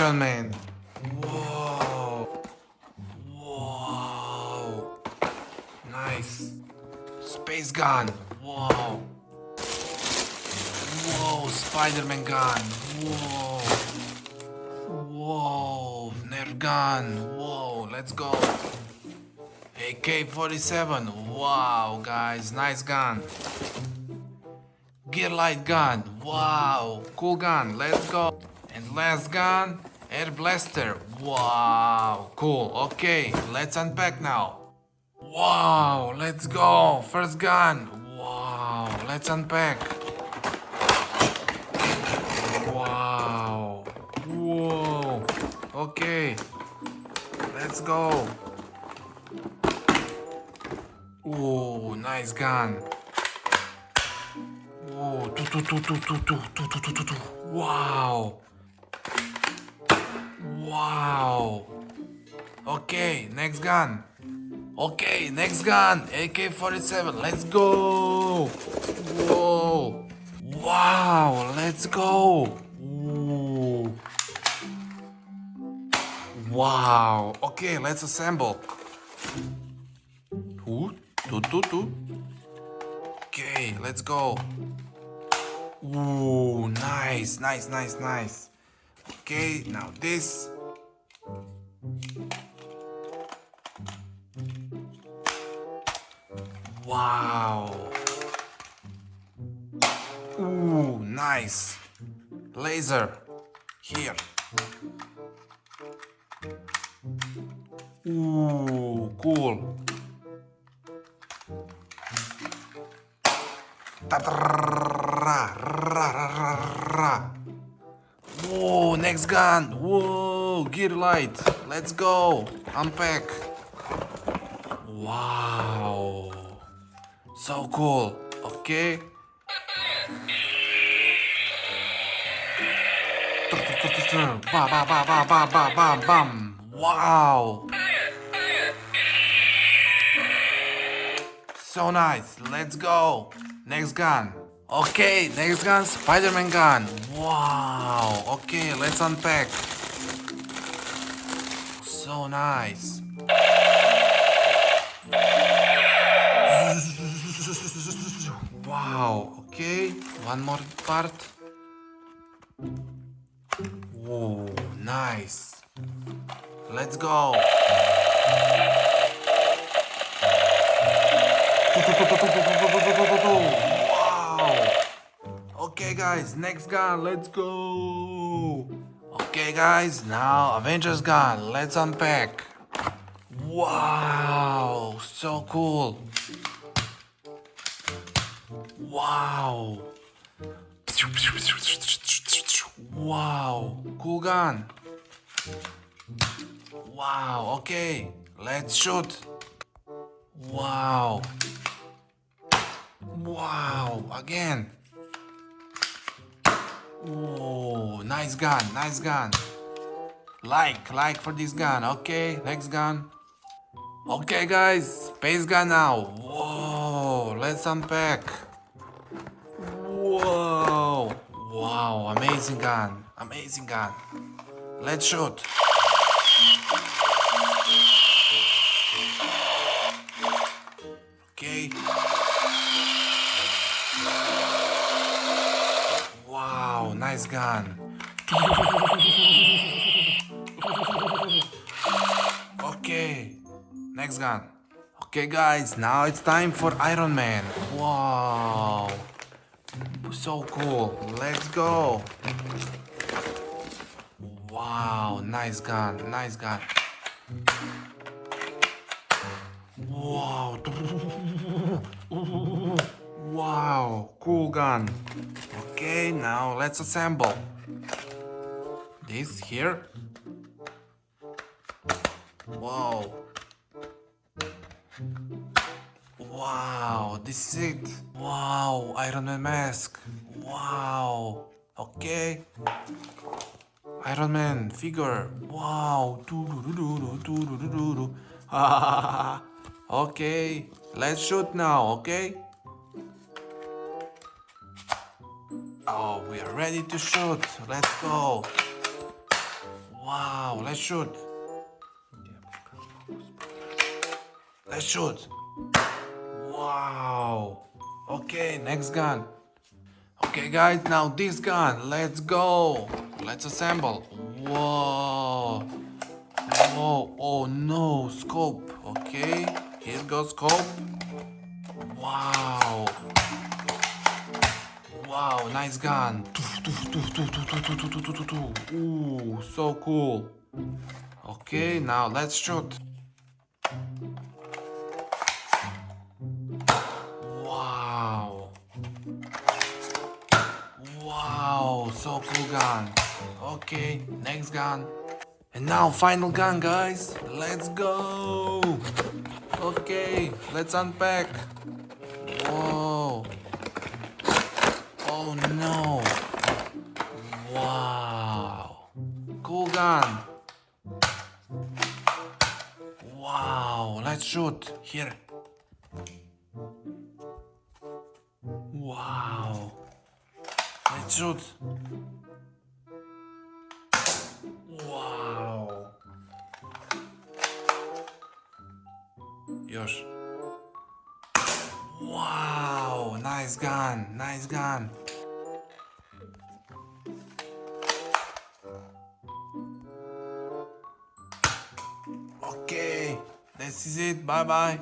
Ironman. Whoa. Whoa. Nice. Space gun. Whoa. Whoa. Spider-Man gun. Whoa. Whoa. Nerf gun. Whoa. Let's go. AK47. Wow, guys. Nice gun. Gear light gun. Wow. Cool gun. Let's go. And last gun. Air blaster. Wow. Cool. Okay. Let's unpack now. Wow. Let's go. First gun. Wow. Let's unpack. Wow. Whoa. Okay. Let's go. Oh, nice gun. Oh, wow. Wow. Okay, next gun. Okay, next gun. AK47. Let's go. Whoa. Wow, let's go. Ooh. Wow. Okay, let's assemble. Two. Okay, let's go. Ooh, nice. Okay, now this. Wow. Ooh, nice. Laser. Here. Ooh, cool. Whoa, next gun. Whoa, gear light. Let's go. Unpack. Wow. So cool. Okay. Bam. Wow. So nice. Let's go. Next gun. Okay, next gun, Spider-Man gun. Wow. Okay, let's unpack. So nice. Wow. Okay, one more part. Whoa, nice. Let's go. Wow. Okay, guys, next gun. Let's go. Okay, guys, now Avengers gun. Let's unpack. Wow, so cool. Wow. Wow, cool gun. Wow, okay, let's shoot. Wow. Wow, again. Oh, nice gun. Like for this gun. Okay, next gun. Okay, guys, space gun now. Whoa, let's unpack. Whoa. Wow, amazing gun. Let's shoot. Okay. Wow, nice gun. Okay, next gun. Okay, guys, now it's time for Ironman. Wow, so cool. Let's go. Wow, nice gun. Wow. Wow, cool gun. Okay, now let's assemble. This here. Wow. Wow, this is it. Wow, Iron Man mask. Wow. Okay. Iron Man figure. Wow. Okay, let's shoot now, okay? Oh, we are ready to shoot. Let's go. Wow, let's shoot. Let's shoot. Wow. Okay, next gun. Okay, guys, now this gun. Let's go. Let's assemble. Whoa. Whoa. Oh no, scope. Okay, here goes scope. Wow. Wow, nice gun. Ooh, so cool. Okay, now let's shoot. Wow. Wow, so cool gun. Okay, next gun. And now final gun, guys. Let's go. Okay, let's unpack. Whoa. Oh no. Wow. Cool gun. Wow, let's shoot. Here. Wow. Let's shoot. Wow. Još. Wow, nice gun, nice gun. Okay, this is it. Bye bye.